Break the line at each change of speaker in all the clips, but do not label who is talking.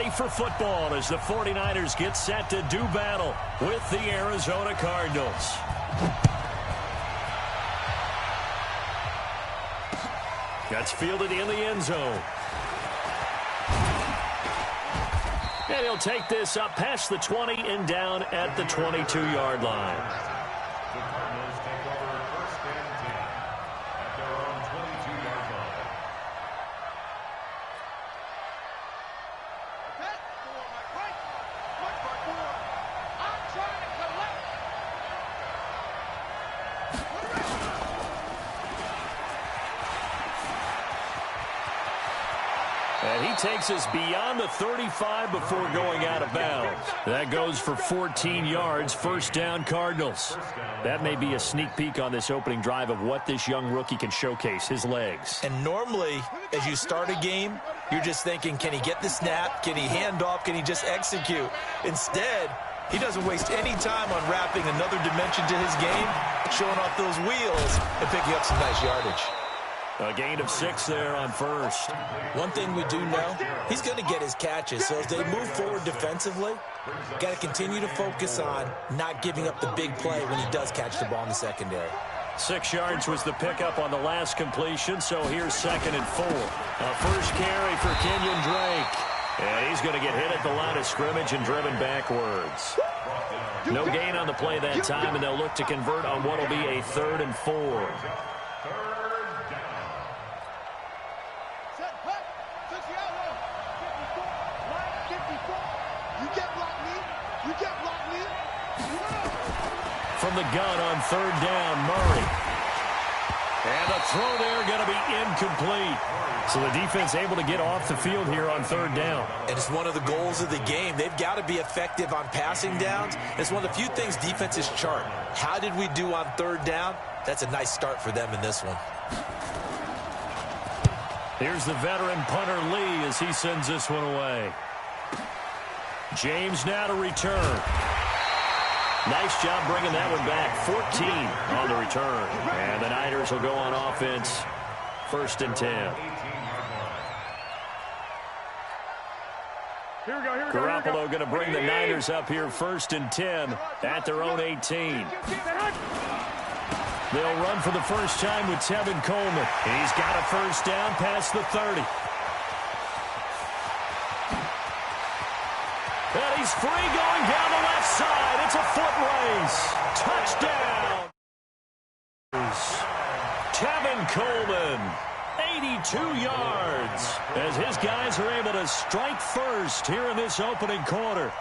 ready for football as the 49ers get set to do battle with the Arizona Cardinals. That's fielded in the end zone. And he'll take this up past the 20 and down at the 22-yard line.
The Cardinals take over first and 10 at their own 22-yard line.
And he takes us beyond the 35 before going out of bounds. That goes for 14 yards, first down Cardinals. That may be a sneak peek on this opening drive of what this young rookie can showcase, his legs.
And normally, as you start a game, you're just thinking, can he get the snap? Can he hand off? Can he just execute? Instead, he doesn't waste any time on wrapping another dimension to his game, showing off those wheels, and picking up some nice yardage.
A gain of 6 there on first.
One thing we do know, he's going to get his catches. So as they move forward defensively, got to continue to focus on not giving up the big play when he does catch the ball in the secondary.
6 yards was the pickup on the last completion, so here's 2nd and 4. A first carry for Kenyon Drake. And he's going to get hit at the line of scrimmage and driven backwards. No gain on the play that time, and they'll look to convert on what will be a 3rd and 4. From the gun on 3rd down, Murray. And the throw there going to be incomplete. So the defense able to get off the field here on 3rd down.
And it's one of the goals of the game. They've got to be effective on passing downs. It's one of the few things defenses chart. How did we do on 3rd down? That's a nice start for them in this one.
Here's the veteran punter Lee as he sends this one away. James now to return. Nice job bringing that one back. 14 on the return. And the Niners will go on offense. 1st and 10. Garoppolo going to bring the Niners up here 1st and 10 at their own 18. They'll run for the first time with Tevin Coleman. He's got a first down past the 30. And he's free going down the left side. It's a foot race. Touchdown. Tevin Coleman, 82 yards, as his guys are able to strike first here in this opening quarter.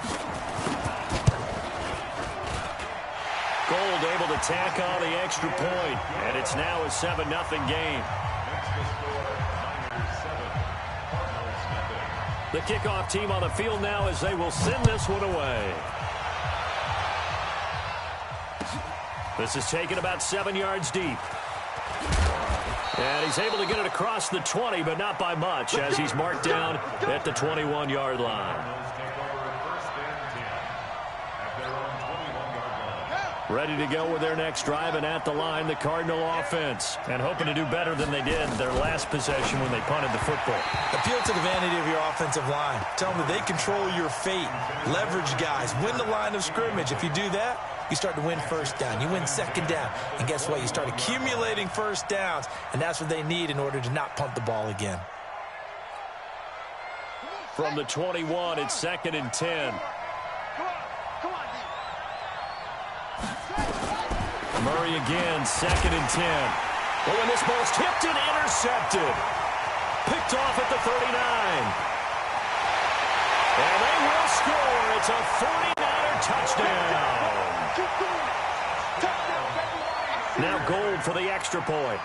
Gold able to tack on the extra point, and it's now a 7-0 game. The kickoff team on the field now as they will send this one away. This is taken about 7 yards deep. And he's able to get it across the 20, but not by much, as he's marked down at the 21-yard line. Ready to go with their next drive, and at the line, the Cardinal offense. And hoping to do better than they did their last possession when they punted the football.
Appeal to the vanity of your offensive line. Tell them that they control your fate. Leverage guys. Win the line of scrimmage. If you do that, you start to win first down. You win 2nd down. And guess what? You start accumulating first downs. And that's what they need in order to not punt the ball again.
From the 21, it's 2nd and 10. Murray again, 2nd and 10. Oh, and this ball's tipped and intercepted. Picked off at the 39. And they will score. It's a 49er touchdown. Now Gold for the extra point.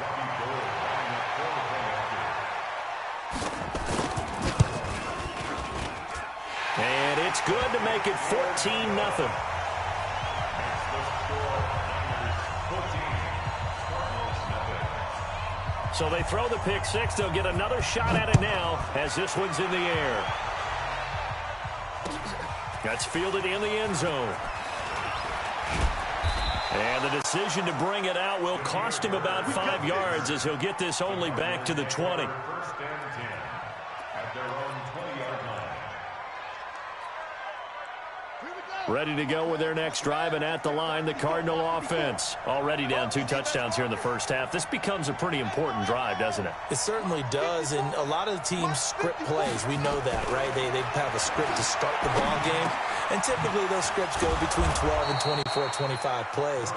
And it's good to make it 14-0. So they throw the pick 6. They'll get another shot at it now as this one's in the air. That's fielded in the end zone. And the decision to bring it out will cost him about 5 yards as he'll get this only back to the 20. Ready to go with their next drive, and at the line, the Cardinal offense. Already down 2 touchdowns here in the first half. This becomes a pretty important drive, doesn't it?
It certainly does, and a lot of the teams script plays. We know that, right? They have a script to start the ball game, and typically those scripts go between 12 and 24, 25 plays.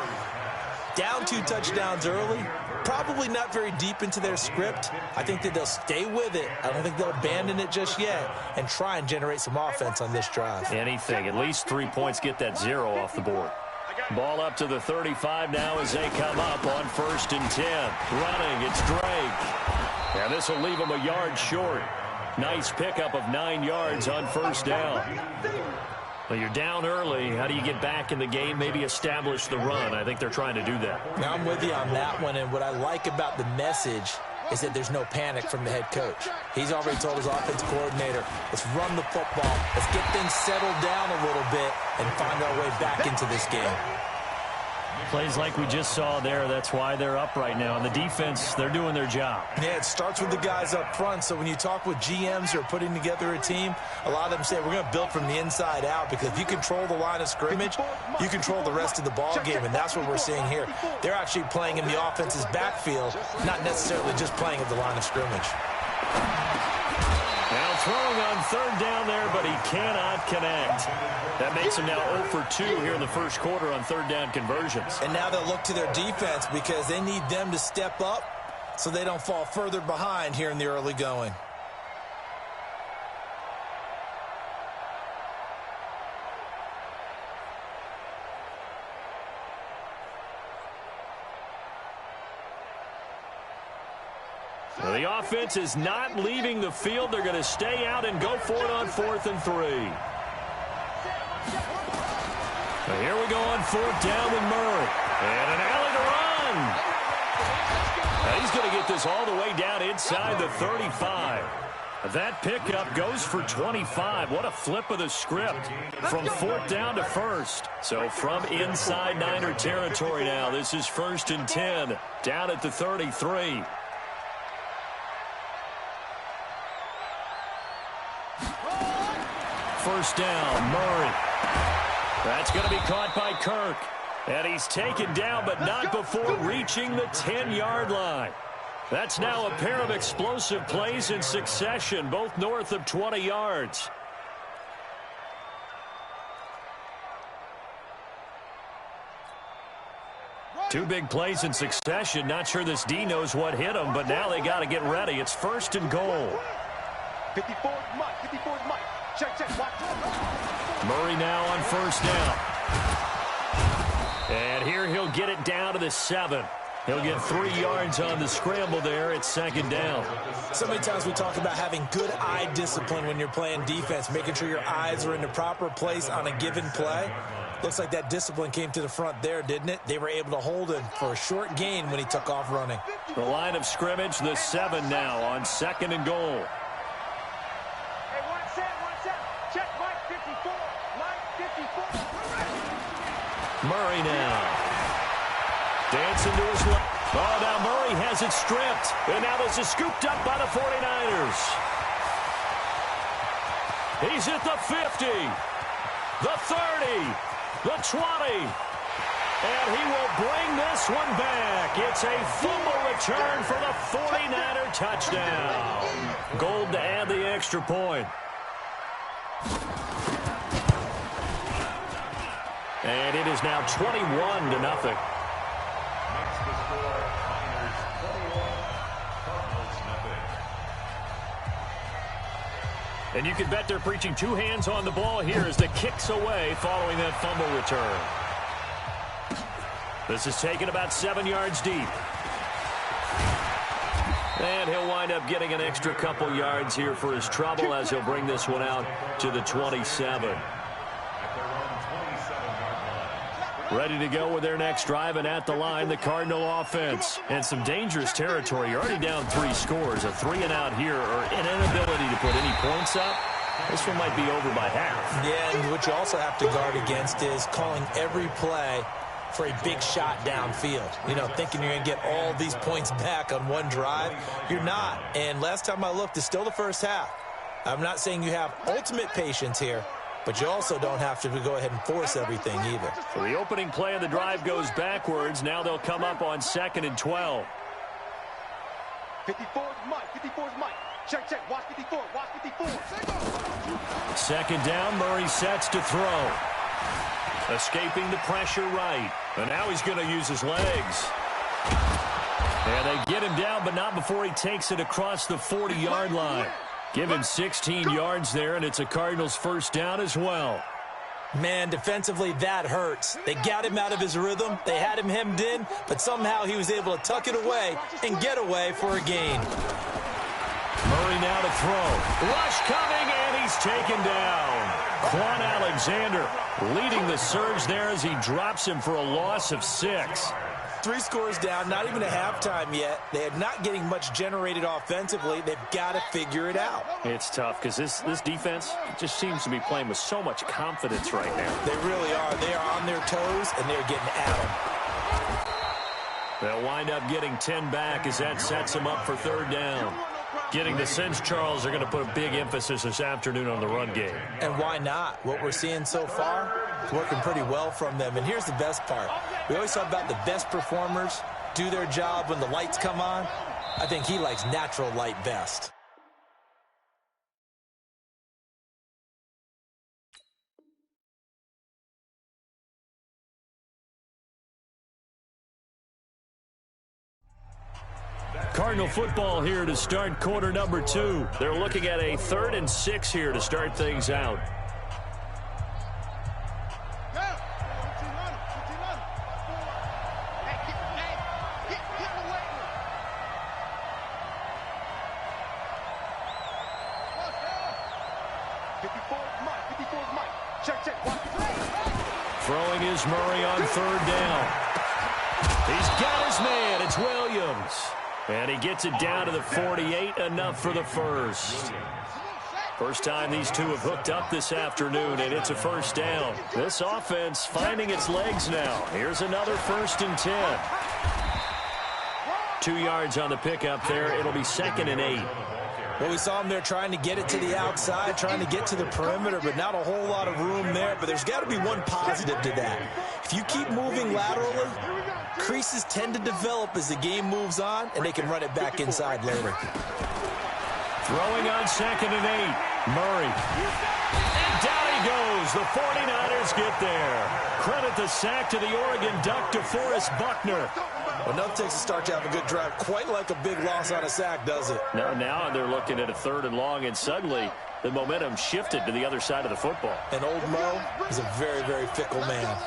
Down 2 touchdowns early, probably not very deep into their script. I think that they'll stay with it. I don't think they'll abandon it just yet and try and generate some offense on this drive.
Anything. At least 3 points, get that 0 off the board. Ball up to the 35 now as they come up on 1st and 10. Running, it's Drake. And this will leave him a yard short. Nice pickup of 9 yards on 1st down. Well, you're down early. How do you get back in the game, maybe establish the run? I think they're trying to do that.
Now, I'm with you on that one, and what I like about the message is that there's no panic from the head coach. He's already told his offense coordinator, let's run the football, let's get things settled down a little bit and find our way back into this game.
Plays like we just saw there, that's why they're up right now. And the defense, they're doing their job.
Yeah, it starts with the guys up front. So when you talk with GMs who are putting together a team, a lot of them say we're going to build from the inside out, because if you control the line of scrimmage, you control the rest of the ball game, and that's what we're seeing here. They're actually playing in the offense's backfield, not necessarily just playing at the line of scrimmage.
Now throwing on 3rd down there, but he cannot connect. That makes him now 0 for 2 here in the first quarter on 3rd down conversions.
And now they'll look to their defense because they need them to step up so they don't fall further behind here in the early going.
Well, the offense is not leaving the field. They're going to stay out and go for it on 4th and 3. Well, here we go on 4th down with Murray. And an alley to run. Now he's going to get this all the way down inside the 35. That pickup goes for 25. What a flip of the script from 4th down to 1st. So from inside Niner territory now, this is 1st and 10 down at the 33. First down, Murray. That's going to be caught by Kirk. And he's taken down, but not before reaching the 10-yard line. That's now a pair of explosive plays in succession, both north of 20 yards. Two big plays in succession. Not sure this D knows what hit him, but now they got to get ready. It's 1st and goal.
54 Mike. Check.
Murray now on 1st down. And here he'll get it down to the 7. He'll get 3 yards on the scramble there. It's 2nd down.
So many times we talk about having good eye discipline when you're playing defense, making sure your eyes are in the proper place on a given play. Looks like that discipline came to the front there, didn't it? They were able to hold him for a short gain when he took off running.
The line of scrimmage, the 7 now on 2nd and goal. Murray now. Dancing to his left. Oh, now Murray has it stripped. And now this is scooped up by the 49ers. He's at the 50. The 30. The 20. And he will bring this one back. It's a fumble return for the 49er touchdown. Gold to add the extra point. And it is now 21-0.
Makes the score Niners 21, Cardinals nothing.
And you can bet they're preaching 2 hands on the ball here as the kick's away following that fumble return. This is taken about 7 yards deep. And he'll wind up getting an extra couple yards here for his trouble as he'll bring this one out to the 27. Ready to go with their next drive, and at the line, the Cardinal offense. And some dangerous territory. You're already down 3 scores. A 3-and-out here, or an inability to put any points up. This one might be over by half.
Yeah, and what you also have to guard against is calling every play for a big shot downfield. You know, thinking you're going to get all these points back on one drive. You're not. And last time I looked, it's still the first half. I'm not saying you have ultimate patience here, but you also don't have to go ahead and force everything either.
So the opening play of the drive goes backwards. Now they'll come up on 2nd and 12.
54 is Mike. 54 is Mike. Check, check. Watch 54. Watch 54.
2nd down. Murray sets to throw. Escaping the pressure right. And now he's going to use his legs. And they get him down, but not before he takes it across the 40-yard line. Give him 16 yards there, and it's a Cardinals first down as well.
Man, defensively, that hurts. They got him out of his rhythm. They had him hemmed in, but somehow he was able to tuck it away and get away for a gain.
Murray now to throw. Rush coming, and he's taken down. Quan Alexander leading the surge there as he drops him for a loss of 6.
3 scores down, not even a halftime yet. They are not getting much generated offensively. They've got to figure it out.
It's tough because this defense just seems to be playing with so much confidence right now.
They really are. They are on their toes, and they're getting at them.
They'll wind up getting 10 back as that sets them up for 3rd down. Getting the sense, Charles, they're going to put a big emphasis this afternoon on the run game.
And why not? What we're seeing so far is working pretty well from them. And here's the best part. We always talk about the best performers do their job when the lights come on. I think he likes natural light best.
Cardinal football here to start quarter number 2. They're looking at a 3rd and 6 here to start things out. Throwing is Murray on 3rd down. He's got his man. It's Williams. And he gets it down to the 48, enough for the first. First time these two have hooked up this afternoon, and it's a first down. This offense finding its legs now. Here's another 1st and 10. 2 yards on the pickup there. It'll be 2nd and 8.
Well, we saw him there trying to get it to the outside, trying to get to the perimeter, but not a whole lot of room there. But there's got to be one positive to that. If you keep moving laterally, creases tend to develop as the game moves on, and they can run it back inside later.
Throwing on 2nd and 8. Murray. And down he goes. The 49ers get there. Credit the sack to the Oregon Duck, DeForest Buckner.
Well, nothing takes a start to have a good drive quite like a big loss on a sack, does it?
No, now they're looking at a 3rd and long, and suddenly the momentum shifted to the other side of the football.
And old Mo is a very, very fickle man.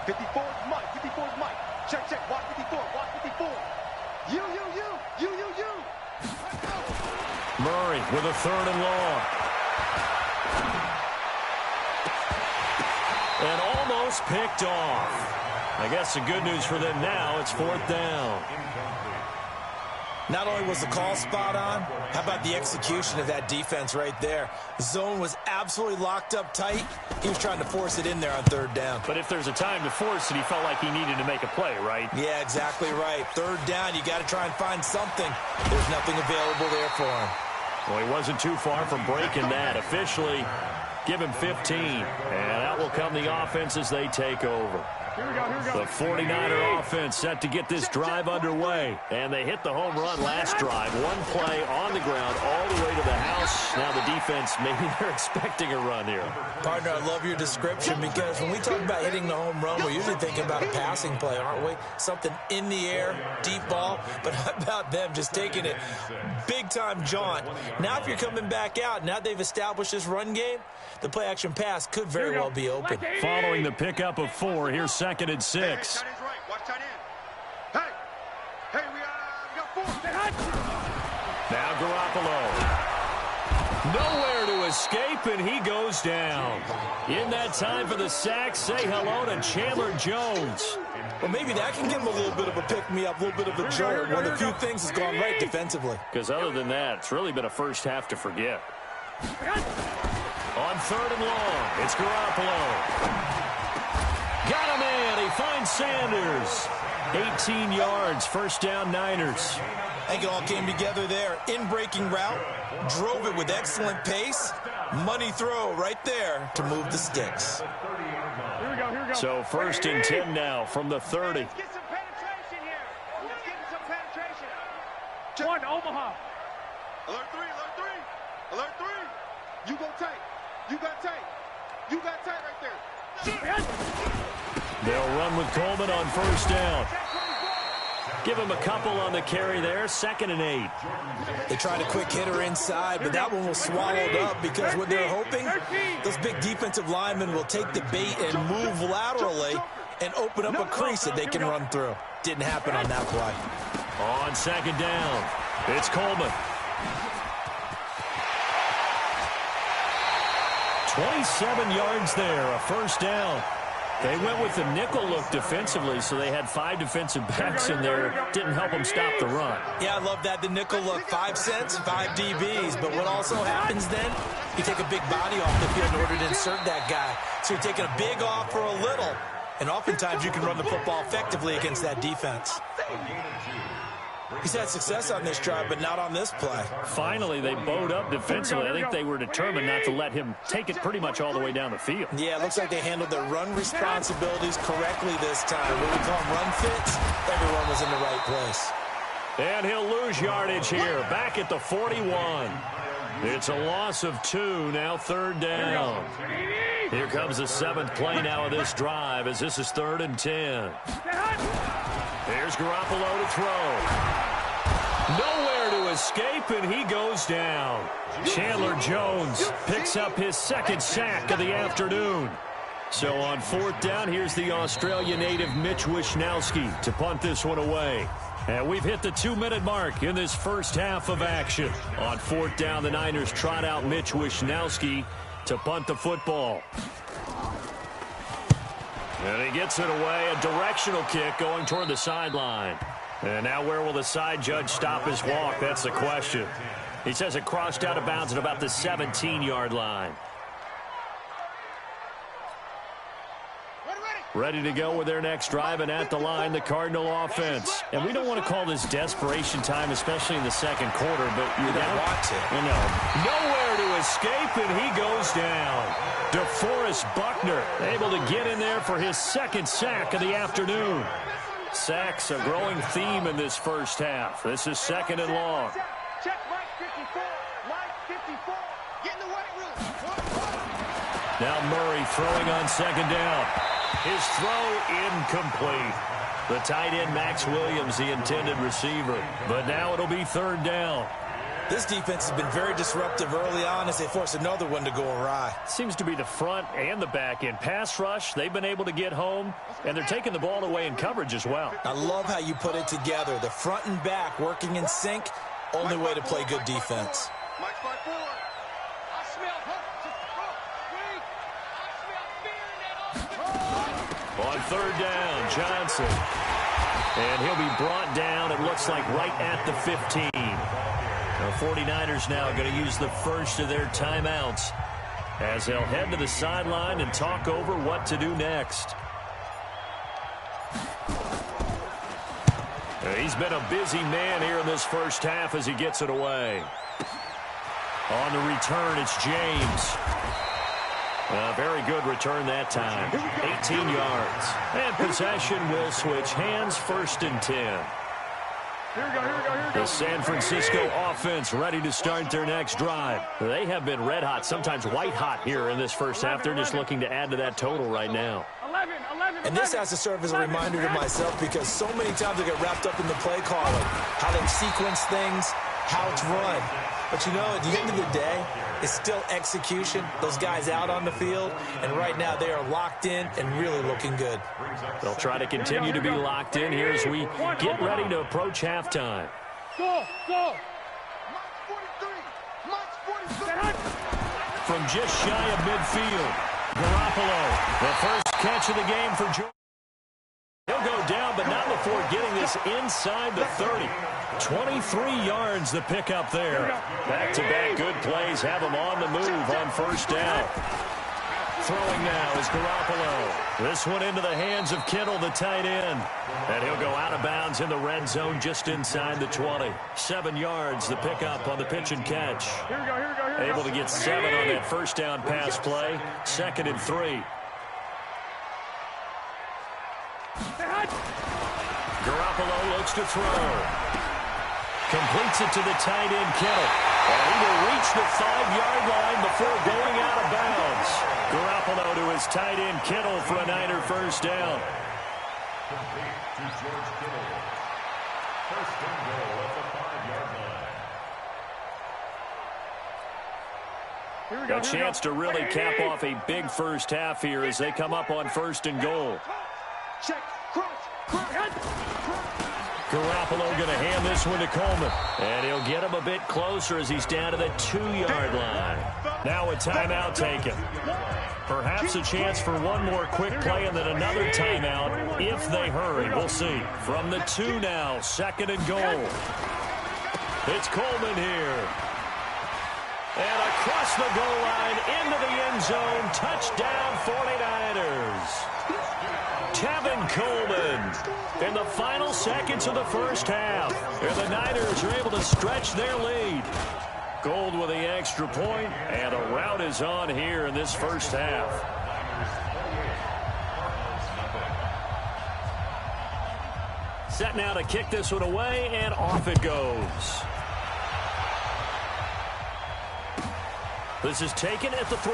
54 is Mike. 54 is Mike. Check, check. Watch 54. Watch 54. You.
Murray with a 3rd and long. And almost picked off. I guess the good news for them now, it's 4th down.
Not only was the call spot on, how about the execution of that defense right there? The zone was absolutely locked up tight. He was trying to force it in there on 3rd down.
But if there's a time to force it, he felt like he needed to make a play, right?
Yeah, exactly right. 3rd down, you got to try and find something. There's nothing available there for him.
Well, he wasn't too far from breaking that. Officially, give him 15. And out will come the offense as they take over. The 49er offense set to get this drive underway. And they hit the home run last drive. One play on the ground all the way to the house. Now the defense, maybe they're expecting a run here.
Partner, I love your description because when we talk about hitting the home run, we're usually thinking about a passing play, aren't we? Something in the air, deep ball. But how about them just taking it big-time jaunt? Now if you're coming back out, now they've established this run game, the play-action pass could very well be open.
Following the pickup of 4, here's 2nd and 6.
Tight end's right. Watch tight end. Hey, we got 4.
Now Garoppolo. Nowhere to escape, and he goes down. In that time for the sack, say hello to Chandler Jones.
Well, maybe that can give him a little bit of a pick-me-up, a little bit of a jolt. One of the few things has gone right defensively.
Because other than that, it's really been a first half to forget. On 3rd and long, it's Garoppolo. Got him in. He finds Sanders. 18 yards, first down Niners.
I think it all came together there. In-breaking route, drove it with excellent pace. Money throw right there to move the sticks.
Here we go.
So 1st and 10 now from the 30.
Let's get some penetration here. Let's get some penetration.
One, Omaha.
Alert 3, alert 3. Alert 3. You go tight. You got tight. You got tight right there.
They'll run with Coleman on 1st down. Give him a couple on the carry there. 2nd and 8.
They tried a quick hitter inside, but that one was swallowed up because what they're hoping, those big defensive linemen will take the bait and move laterally and open up a crease that they can run through. Didn't happen on that play.
On 2nd down, it's Coleman. 27 yards there, a 1st down. They went with the nickel look defensively, so they had 5 defensive backs in there. Didn't help them stop the run.
Yeah, I love that. The nickel look, 5 cents, 5 DBs. But what also happens then, you take a big body off the field in order to insert that guy. So you're taking a big off for a little. And oftentimes you can run the football effectively against that defense. He's had success on this drive, but not on this play.
Finally, they bowed up defensively. I think they were determined not to let him take it pretty much all the way down the field.
Yeah, it looks like they handled their run responsibilities correctly this time. What we call run fits, everyone was in the right place.
And he'll lose yardage here, back at the 41. It's a loss of 2, now 3rd down. Here comes the 7th play now of this drive as this is 3rd and 10. Here's Garoppolo to throw. Nowhere to escape, and he goes down. Chandler Jones picks up his 2nd sack of the afternoon. So on 4th down, here's the Australia native Mitch Wishnowsky to punt this one away. And we've hit the 2-minute mark in this first half of action. On 4th down, the Niners trot out Mitch Wishnowsky to punt the football. And he gets it away, a directional kick going toward the sideline. And now where will the side judge stop his walk? That's the question. He says it crossed out of bounds at about the 17-yard line. Ready to go with their next drive, and at the line, the Cardinal offense. And we don't want to call this desperation time, especially in the 2nd quarter, but you don't
want to.
Nowhere to escape, and he goes down. DeForest Buckner able to get in there for his 2nd sack of the afternoon. Sacks a growing theme in this first half. This is 2nd and long.
Check Mike 54. Mike 54. Get in the weight room.
Now Murray throwing on 2nd down. His throw incomplete. The tight end Max Williams, the intended receiver. But now it'll be 3rd down.
This defense has been very disruptive early on as they force another one to go awry.
Seems to be the front and the back end. Pass rush, they've been able to get home, and they're taking the ball away in coverage as well.
I love how you put it together. The front and back working in sync, only way to play good defense.
Mike 54. I smell
On 3rd down, Johnson. And he'll be brought down, it looks like, right at the 15. The 49ers now going to use the first of their timeouts as they'll head to the sideline and talk over what to do next. He's been a busy man here in this first half as he gets it away. On the return, it's James. A very good return that time. 18 yards. And possession will switch hands, 1st and 10.
Here we go.
The San Francisco offense ready to start their next drive. They have been red hot, sometimes white hot here in this first half. They're just looking to add to that total right now.
11.
And this has to serve as a reminder to myself because so many times I get wrapped up in the play calling, how they sequence things, how it's run. But, you know, at the end of the day, it's still execution. Those guys out on the field, and right now they are locked in and really looking good.
They'll try to continue to be locked in here as we get ready to approach halftime.
Go.
Mike 43. Mike 43.
From just shy of midfield, Garoppolo, the first catch of the game for Georgia. He'll go down, but not before getting this inside the 30. 23 yards the pickup there. Back-to-back good plays have him on the move on 1st down. Throwing now is Garoppolo. This one into the hands of Kittle, the tight end. And he'll go out of bounds in the red zone just inside the 20. 7 yards, the pickup on the pitch and catch. Able to get 7 on that first down pass play. 2nd and 3. Garoppolo looks to throw. Completes it to the tight end, Kittle. And he will reach the 5-yard line before going out of bounds. Garoppolo to his tight end, Kittle, for a Niner first down.
Complete to George Kittle. First and goal at the 5-yard line.
A chance to really cap off a big first half here as they come up on 1st and goal.
Check. Cross.
Garoppolo going to hand this one to Coleman. And he'll get him a bit closer as he's down to the 2-yard line. Now a timeout taken. Perhaps a chance for one more quick play and then another timeout if they hurry. We'll see. From the 2 now, 2nd and goal. It's Coleman here. And across the goal line into the end zone. Touchdown 49ers. Tevin Coleman in the final seconds of the first half. And the Niners are able to stretch their lead. Gold with the extra point, and a rout is on here in this first half. Set now to kick this one away, and off it goes. This is taken at the 3.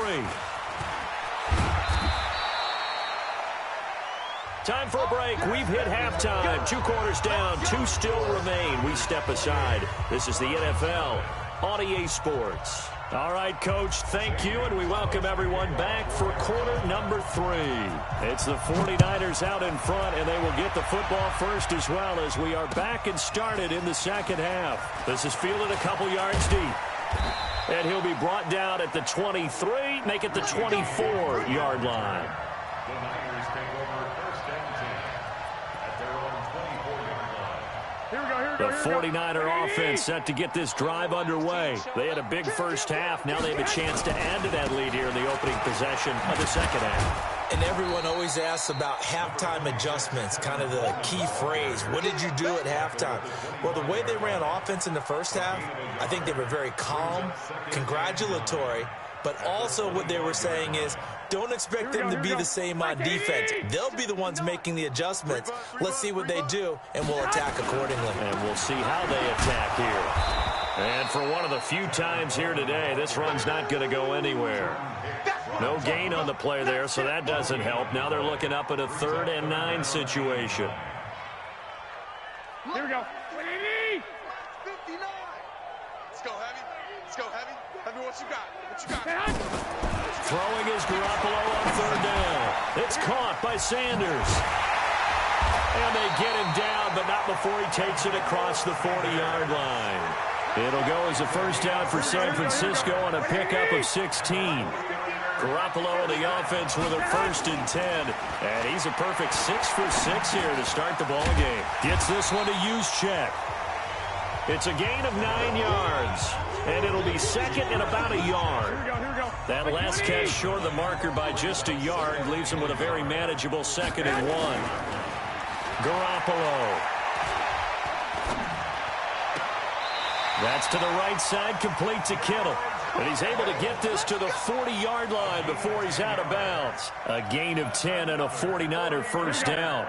Time for a break. We've hit halftime. 2 quarters down. 2 still remain. We step aside. This is the NFL on EA Sports. All right, Coach, thank you, and we welcome everyone back for quarter number 3. It's the 49ers out in front, and they will get the football first as well as we are back and started in the second half. This is fielded a couple yards deep. And he'll be brought down at the 23, make it the 24-yard line.
The Niners take over 1st and 10 at their own 24-yard line.
The 49er offense set to get this drive underway. They had a big first half. Now they have a chance to add to that lead here in the opening possession of the second half.
And everyone always asks about halftime adjustments, kind of the key phrase. What did you do at halftime? Well, the way they ran offense in the first half, I think they were very calm, congratulatory, but also what they were saying is, don't expect them to be the same on defense. They'll be the ones making the adjustments. Let's see what they do, and we'll attack accordingly.
And we'll see how they attack here. And for one of the few times here today, this run's not going to go anywhere. No gain on the play there, so that doesn't help. Now they're looking up at a 3rd and 9 situation.
Here we go. 59. Let's go, Heavy. Let's go, Heavy. Heavy, what you got? What you got?
Throwing is Garoppolo on 3rd down. It's caught by Sanders. And they get him down, but not before he takes it across the 40-yard line. It'll go as a first down for San Francisco on a pickup of 16. Garoppolo on the offense with a 1st and 10. And he's a perfect 6 for 6 here to start the ball game. Gets this one to Juszczyk. It's a gain of 9 yards. And it'll be 2nd and about a yard. That last catch short of the marker by just a yard leaves him with a very manageable 2nd and 1. Garoppolo. That's to the right side, complete to Kittle. And he's able to get this to the 40-yard line before he's out of bounds. A gain of 10 and a 49er first down.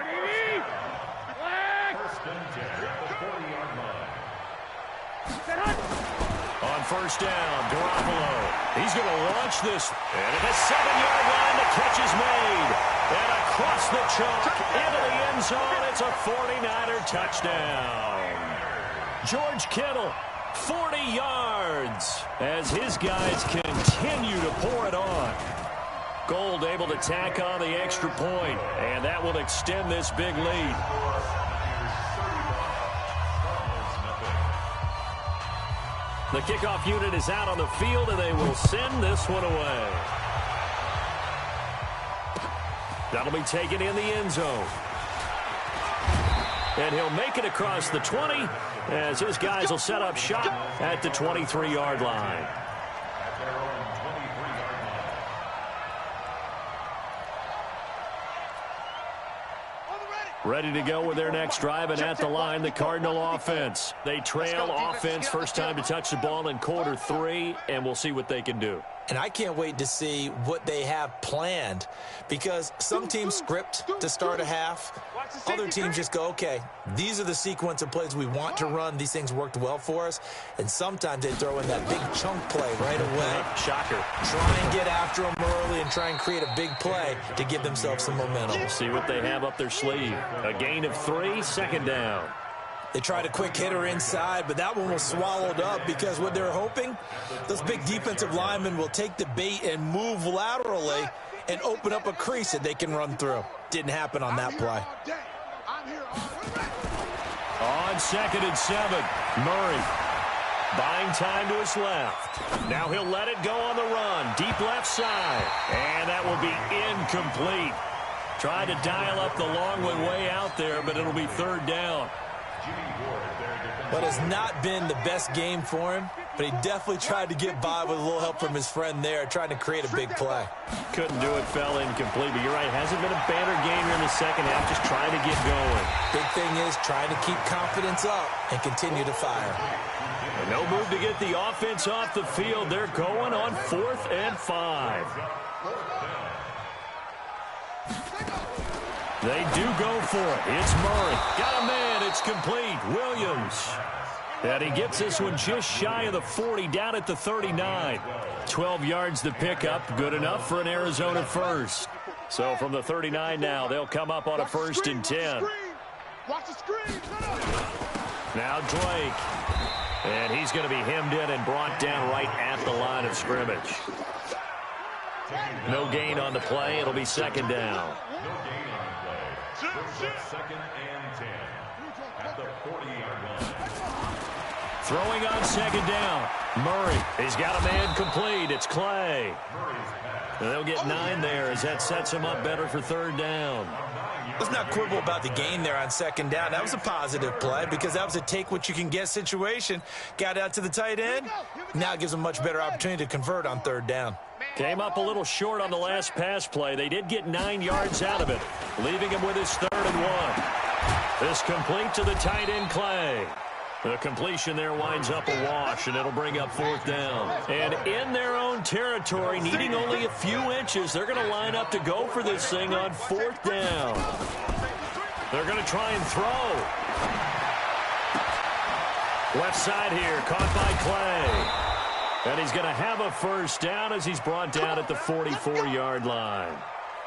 On first down, Garoppolo. He's going to launch this. And at the 7-yard line, the catch is made. And across the chalk, into the end zone, it's a 49er touchdown. George Kittle. 40 yards as his guys continue to pour it on. Gold able to tack on the extra point, and that will extend this big lead. The kickoff unit is out on the field, and they will send this one away. That'll be taken in the end zone. And he'll make it across the 20 as his guys will set up shop at the 23-yard line. Ready to go with their next drive, and at the line, the Cardinal offense. They trail offense, first time to touch the ball in quarter 3, and we'll see what they can do.
And I can't wait to see what they have planned, because some teams script to start a half. Other teams just go, okay, these are the sequence of plays we want to run. These things worked well for us. And sometimes they throw in that big chunk play right away.
Shocker.
Try and get after them early and try and create a big play to give themselves some momentum.
We'll see what they have up their sleeve. A gain of 3, second down.
They tried a quick hitter inside, but that one was swallowed up because what they're hoping, those big defensive linemen will take the bait and move laterally and open up a crease that they can run through. Didn't happen on that play.
On 2nd and 7, Murray buying time to his left. Now he'll let it go on the run. Deep left side. And that will be incomplete. Tried to dial up the long one way out there, but it'll be 3rd down.
But it's not been the best game for him, but he definitely tried to get by with a little help from his friend there, trying to create a big play.
Couldn't do it, fell incomplete, but you're right, hasn't been a banner game here in the second half, just trying to get going.
Big thing is trying to keep confidence up and continue to fire.
And no move to get the offense off the field. They're going on 4th and 5. They do go for it. It's Murray. Got a man. It's complete. Williams. And he gets this one just shy of the 40, down at the 39. 12 yards to pick up. Good enough for an Arizona first. So from the 39 now, they'll come up on a 1st and 10.
Watch the screen.
Now Drake. And he's going to be hemmed in and brought down right at the line of scrimmage. No gain on the play. It'll be 2nd down.
Second and 10 at the 40-yard line.
Throwing on 2nd down. Murray. He's got a man complete. It's Clay. And they'll get 9 there as that sets him up better for 3rd down.
Let's not quibble about the gain there on 2nd down. That was a positive play because that was a take-what-you-can-get situation. Got out to the tight end. Now it gives them a much better opportunity to convert on 3rd down.
Came up a little short on the last pass play. They did get 9 yards out of it, leaving him with his 3rd and 1. This complete to the tight end, Clay. The completion there winds up a wash, and it'll bring up 4th down. And in their own territory, needing only a few inches, they're going to line up to go for this thing on 4th down. They're going to try and throw. Left side here, caught by Clay. And he's going to have a 1st down as he's brought down at the 44-yard line.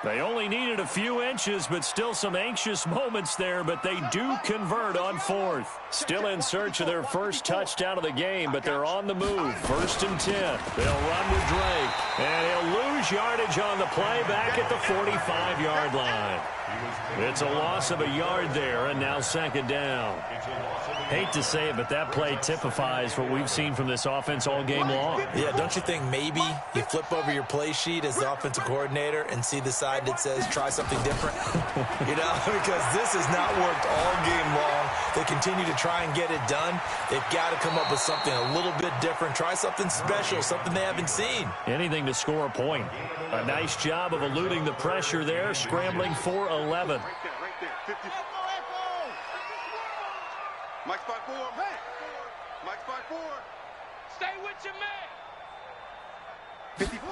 They only needed a few inches, but still some anxious moments there, but they do convert on 4th. Still in search of their first touchdown of the game, but they're on the move. 1st and 10. They'll run with Drake, and he'll lose yardage on the play back at the 45-yard line. It's a loss of a yard there, and now 2nd down. Hate to say it, but that play typifies what we've seen from this offense all game long.
Yeah, don't you think maybe you flip over your play sheet as the offensive coordinator and see the side that says try something different? You know, because this has not worked all game long. They continue to try and get it done. They've got to come up with something a little bit different. Try something special, something they haven't seen.
Anything to score a point. A nice job of eluding the pressure there, scrambling for 11.
Right there. 50. Mike spot 4. Mike spot 4. Stay with your man. 54.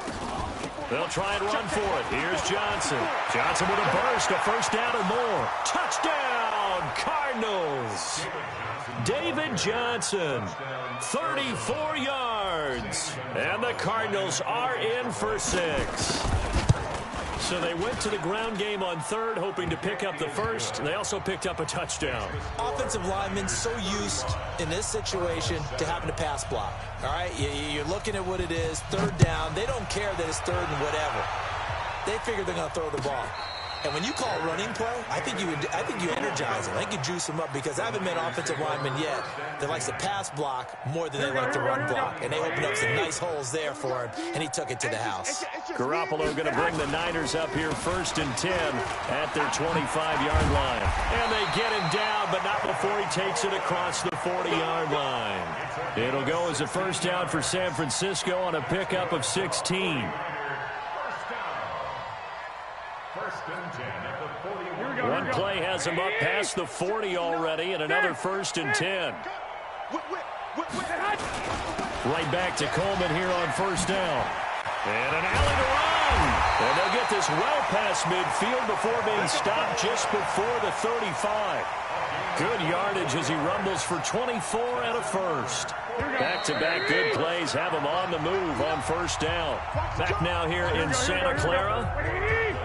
They'll try and run for it. Here's Johnson. Johnson with a burst, a 1st down or more. Touchdown, Cardinals. David Johnson, 34 yards. And the Cardinals are in for 6. So they went to the ground game on 3rd, hoping to pick up the 1st. They also picked up a touchdown.
Offensive linemen so used in this situation to having to pass block. All right, you're looking at what it is, 3rd down. They don't care that it's 3rd and whatever. They figure they're going to throw the ball. And when you call running play, I think you energize them. I think you juice them up because I haven't met offensive linemen yet that likes to pass block more than they like to run block. And they opened up some nice holes there for him, and he took it to the house.
Garoppolo going to bring the Niners up here 1st and 10 at their 25-yard line. And they get him down, but not before he takes it across the 40-yard line. It'll go as a 1st down for San Francisco on a pickup of 16.
1st and 10 at the 40. Here we go.
One play has him up past the 40 already, and another 1st and 10. Right back to Coleman here on 1st down. And an alley to run. And they'll get this well past midfield before being stopped just before the 35. Good yardage as he rumbles for 24 and a 1st. Back-to-back good plays have him on the move on 1st down. Back now here in Santa Clara.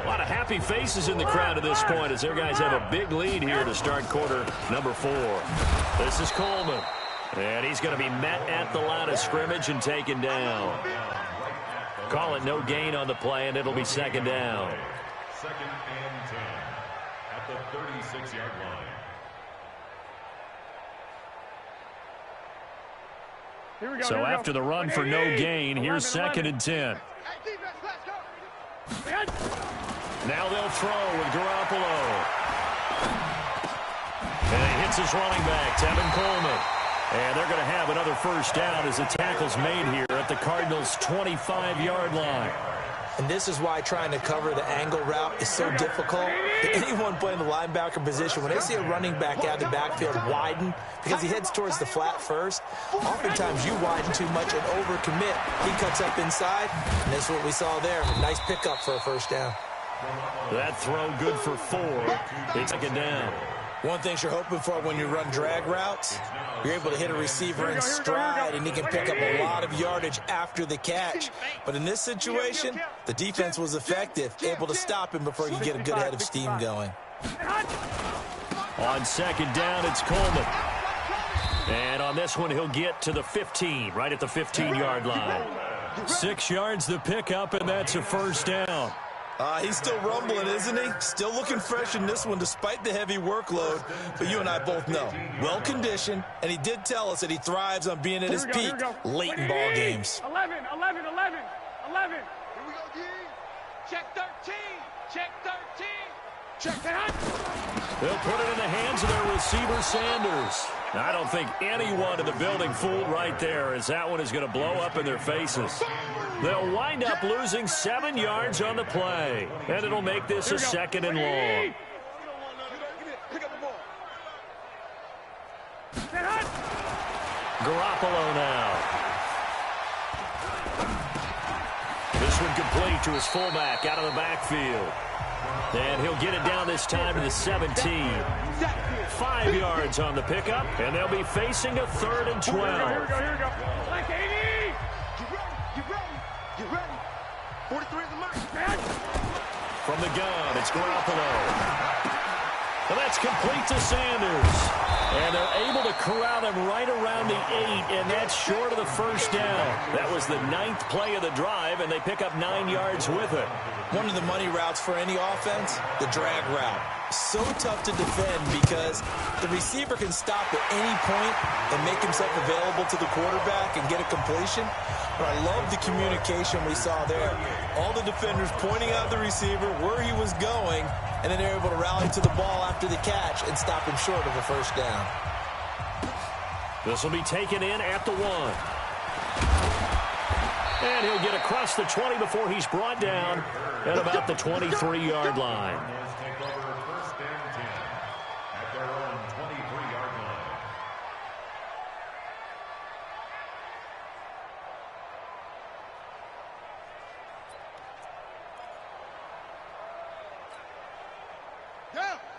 A lot of happy faces in the crowd at this point as their guys have a big lead here to start quarter number 4. This is Coleman. And he's going to be met at the line of scrimmage and taken down. Call it no gain on the play, and it'll be 2nd down.
2nd and 10 at the 36-yard line.
So after the run for no gain, here's 2nd and 10. Now they'll throw with Garoppolo. And he hits his running back, Tevin Coleman. And they're going to have another 1st down as the tackle's made here at the Cardinals' 25-yard line.
And this is why trying to cover the angle route is so difficult. Anyone playing the linebacker position, when they see a running back out of the backfield widen, because he heads towards the flat first, oftentimes you widen too much and overcommit. He cuts up inside, and that's what we saw there. Nice pickup for a 1st down.
That throw good for 4. It's 2nd down.
One thing you're hoping for when you run drag routes, you're able to hit a receiver in stride, and he can pick up a lot of yardage after the catch. But in this situation, the defense was effective, able to stop him before he could get a good head of steam going.
On 2nd down, it's Coleman. And on this one, he'll get to the 15, right at the 15-yard line. 6 yards the pickup, and that's a 1st down.
He's still rumbling, isn't he? Still looking fresh in this one despite the heavy workload. But you and I both know, well-conditioned, and he did tell us that he thrives on being at his peak late in ball games.
11. Here we go, D.
Check 13. Check 13.
Check that.
They'll put it in the hands of their receiver, Sanders. I don't think anyone in the building fooled right there, as that one is going to blow up in their faces. They'll wind up losing 7 yards on the play, and it'll make this a 2nd and long.
Pick up the ball.
Garoppolo now. This one complete to his fullback out of the backfield. And he'll get it down this time to the 17. 5 yards on the pickup, and they'll be facing a 3rd and 12.
Here we go. Like 80.
Get ready. 43 is the mark.
From the gun, it's Garoppolo. And that's complete to Sanders. And they're able to corral him right around the 8, and that's short of the 1st down. That was the 9th play of the drive, and they pick up 9 yards with it.
One of the money routes for any offense, the drag route. So tough to defend because the receiver can stop at any point and make himself available to the quarterback and get a completion. But I love the communication we saw there. All the defenders pointing out the receiver where he was going, and then they're able to rally to the ball after the catch and stop him short of a 1st down.
This will be taken in at the 1. And he'll get across the 20 before he's brought down at about the 23-yard line.
Take over 1st and 10 at their own 23-yard line.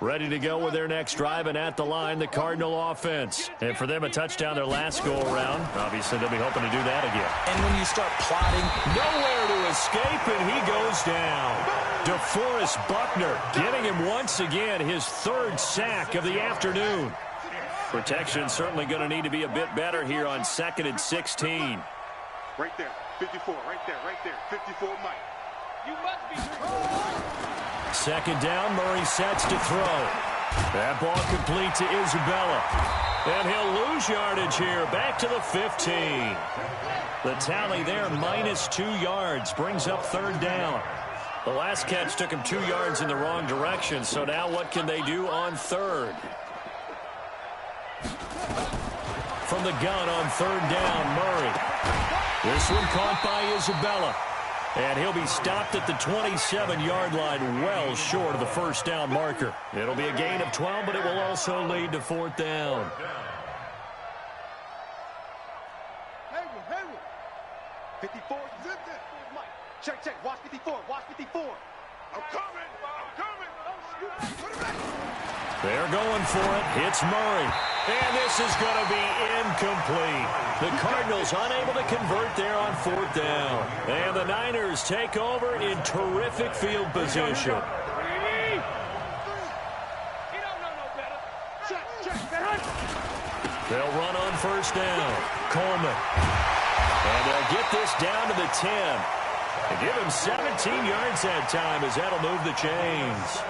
Ready to go with their next drive, and at the line, the Cardinal offense. And for them, a touchdown their last go-around. Obviously, they'll be hoping to do that again.
And when you start plotting,
nowhere to escape, and he goes down. DeForest Buckner getting him once again his 3rd sack of the afternoon. Protection certainly going to need to be a bit better here on 2nd and 16.
Right there. 54. Right there. 54 Mike.
You must be.
2nd down, Murray sets to throw. That ball complete to Isabella. And he'll lose yardage here, back to the 15. The tally there, -2 yards, brings up 3rd down. The last catch took him 2 yards in the wrong direction, so now what can they do on 3rd? From the gun on 3rd down, Murray. This one caught by Isabella. And he'll be stopped at the 27-yard line, well short of the first down marker. It'll be a gain of 12, but it will also lead to fourth down.
Hayward. 54. Check. Watch 54. I'm coming.
They're going for it. Hits Murray. And this is going to be incomplete. The Cardinals unable to convert there on fourth down. And the Niners take over in terrific field position. They'll run on first down. Coleman. And they'll get this down to the 10. They give him 17 yards that time as that'll move the chains.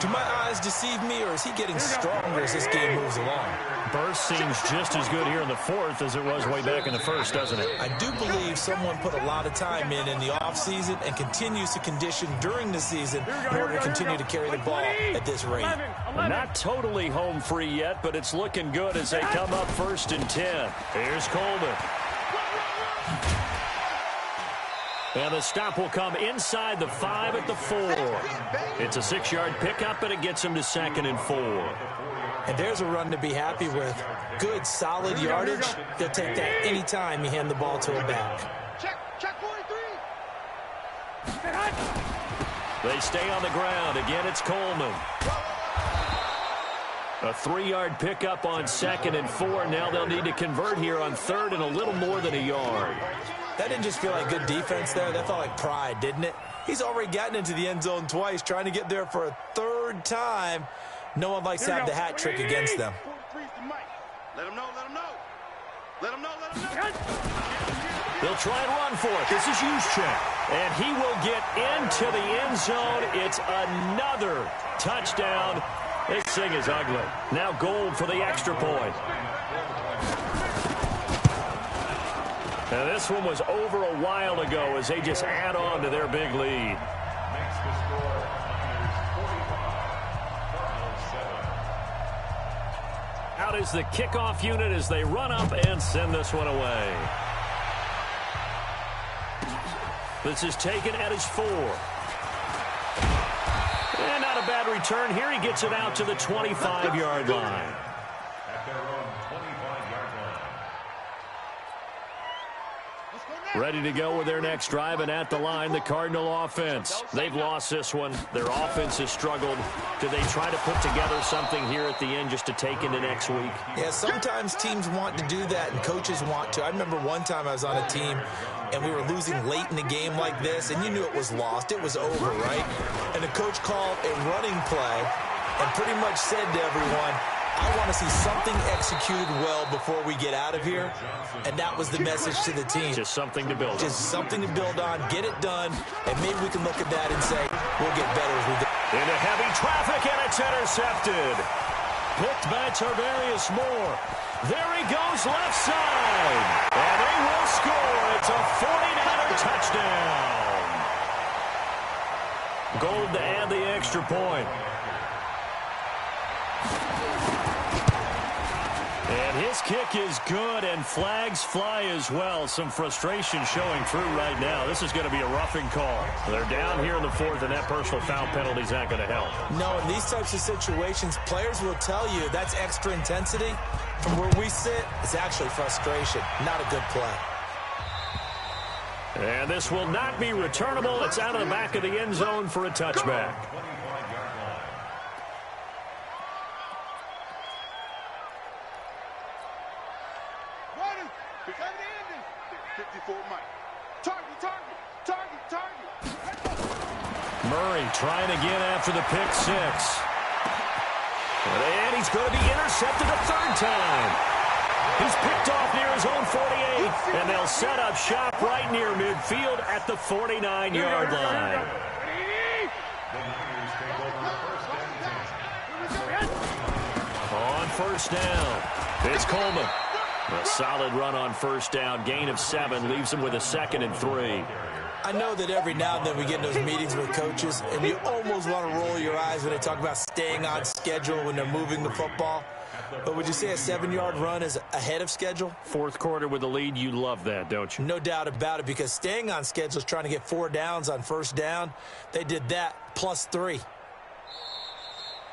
Do my eyes deceive me, or is he getting stronger as this game moves along?
Burst seems just as good here in the fourth as it was way back in the first, doesn't it?
I do believe someone put a lot of time in the offseason and continues to condition during the season in order to continue to carry the ball at this rate.
Not totally home free yet, but it's looking good as they come up 1st and 10. Here's Coleman. And the stop will come inside the 5 at the 4. It's a 6-yard pickup, and it gets him to 2nd and 4.
And there's a run to be happy with. Good, solid yardage. They'll take that anytime you hand the ball to a back.
Check 43.
They stay on the ground. Again, it's Coleman. A 3-yard pickup on 2nd and 4. Now they'll need to convert here on 3rd and a little more than a yard.
That didn't just feel like good defense there. That felt like pride, didn't it? He's already gotten into the end zone twice, trying to get there for a 3rd time. No one likes to have the hat trick against them.
Let him know.
They'll try and run for it. This is Juszczyk. And he will get into the end zone. It's another touchdown. This thing is ugly. Now Gold for the extra point. Now this one was over a while ago as they just add on to their big lead.
Makes the score Niners 45, Cardinals 7.
Out is the kickoff unit as they run up and send this one away. This is taken at his 4. And not a bad return here. He gets it out to the 25-yard line.
At their own 25-yard line.
Ready to go with their next drive, and at the line, the Cardinal offense. They've lost this one. Their offense has struggled. Do they try to put together something here at the end just to take into next week?
Yeah, sometimes teams want to do that, and coaches want to. I remember one time I was on a team, and we were losing late in the game like this, and you knew it was lost. It was over, right? And the coach called a running play and pretty much said to everyone, I want to see something executed well before we get out of here. And that was the message to the team.
Just something to build on.
Just something to build on, get it done, and maybe we can look at that and say, we'll get better as we go.
Into heavy traffic, and it's intercepted. Picked by Tarvarius Moore. There he goes, left side. And they will score. It's a 49er touchdown. Gold to add the extra point. And his kick is good, and flags fly as well. Some frustration showing through right now. This is going to be a roughing call. They're down here in the 4th, and that personal foul penalty is not going to help.
No, in these types of situations, players will tell you that's extra intensity. From where we sit, it's actually frustration, not a good play.
And this will not be returnable. It's out of the back of the end zone for a touchback.
54 Mike. Target.
Murray trying again after the pick 6. And he's going to be intercepted a 3rd time. He's picked off near his own 48. And they'll set up shop right near midfield at the 49-yard line. On first down, it's Coleman. A solid run on first down. Gain of 7 leaves him with a 2nd and 3.
I know that every now and then we get in those meetings with coaches, and you almost want to roll your eyes when they talk about staying on schedule when they're moving the football. But would you say a 7-yard run is ahead of schedule?
Fourth quarter with the lead, you love that, don't you?
No doubt about it, because staying on schedule is trying to get 4 downs on first down. They did that, +3.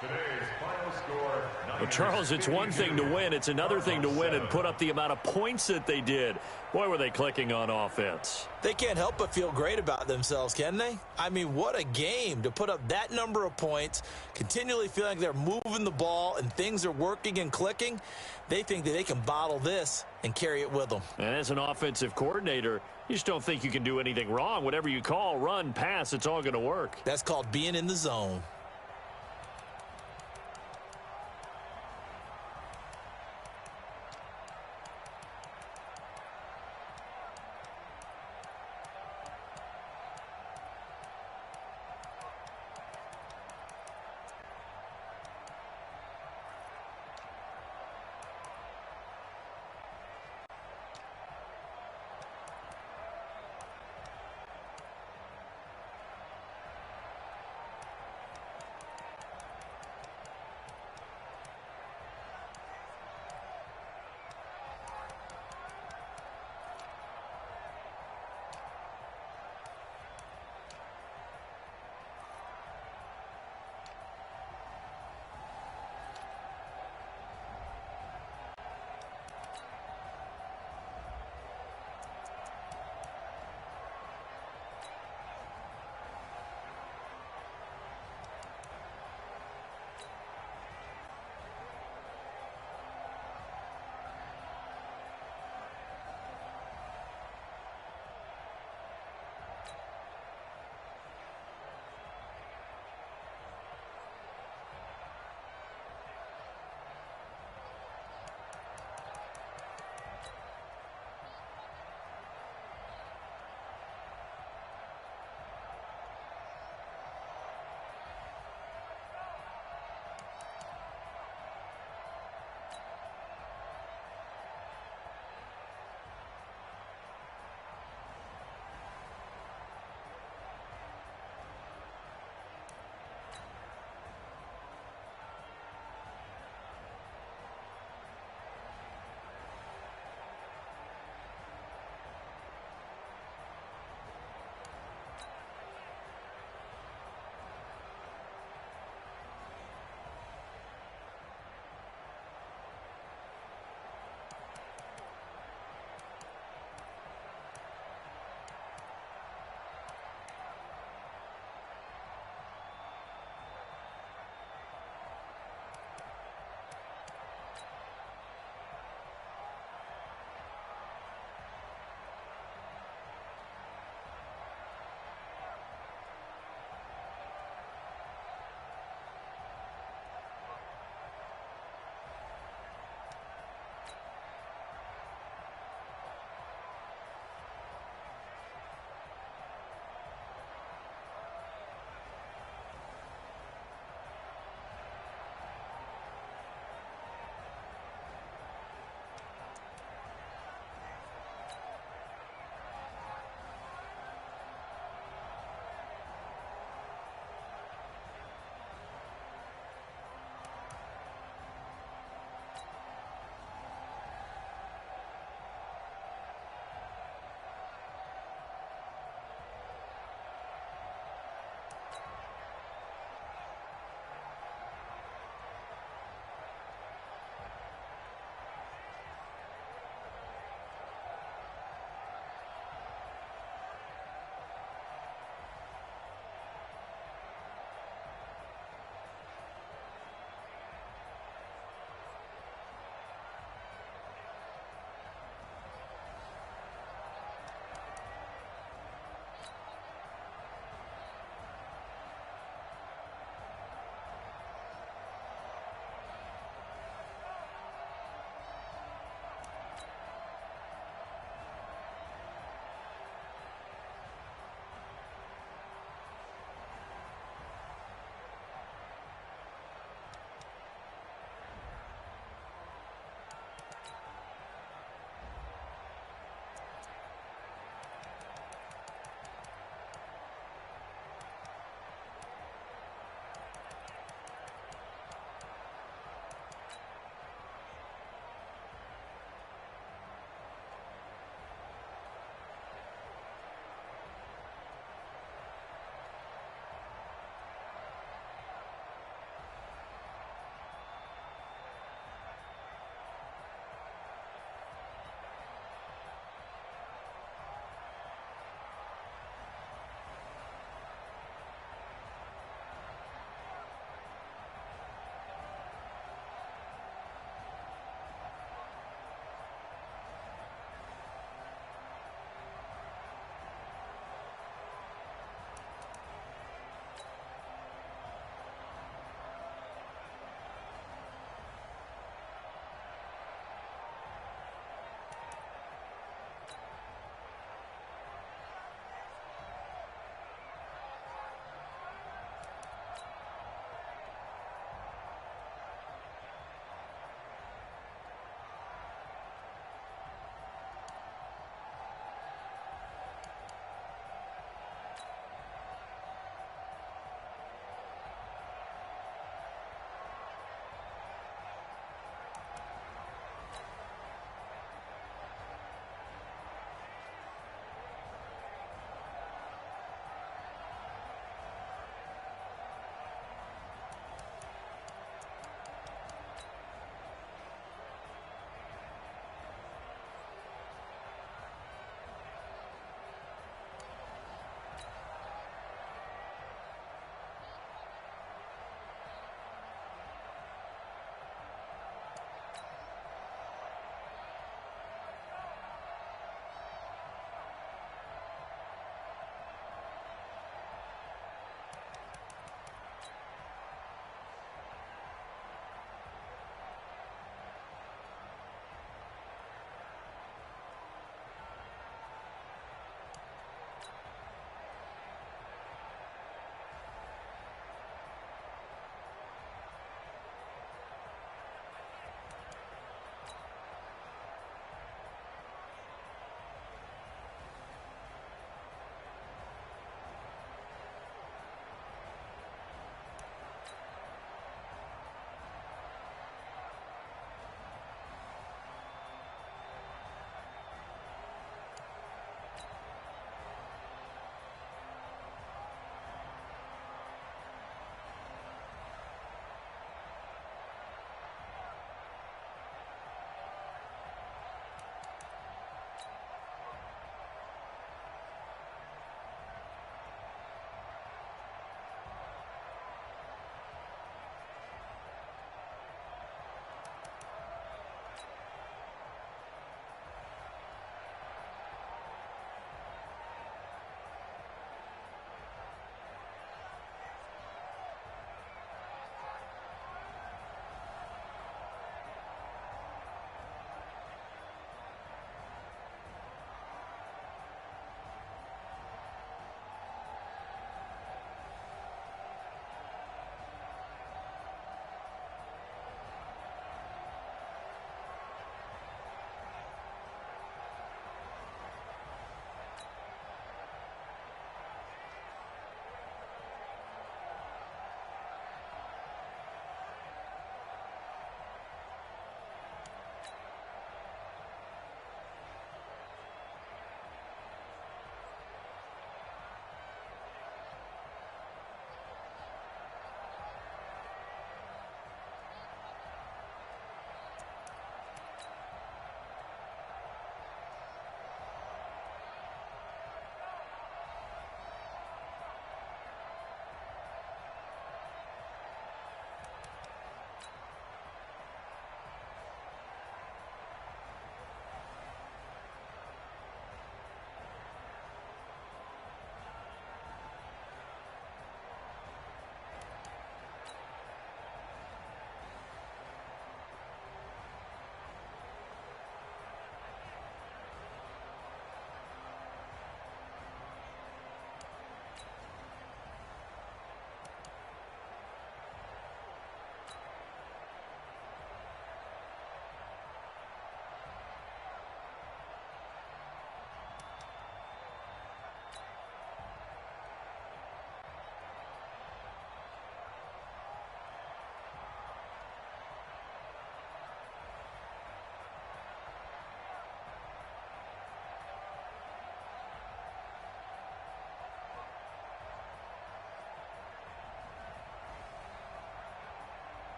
Today's final score.
Well, Charles, it's one thing to win. It's another thing to win and put up the amount of points that they did. Boy, were they clicking on offense.
They can't help but feel great about themselves, can they? I mean, what a game to put up that number of points, continually feeling like they're moving the ball and things are working and clicking. They think that they can bottle this and carry it with them.
And as an offensive coordinator, you just don't think you can do anything wrong. Whatever you call, run, pass, it's all going to work.
That's called being in the zone.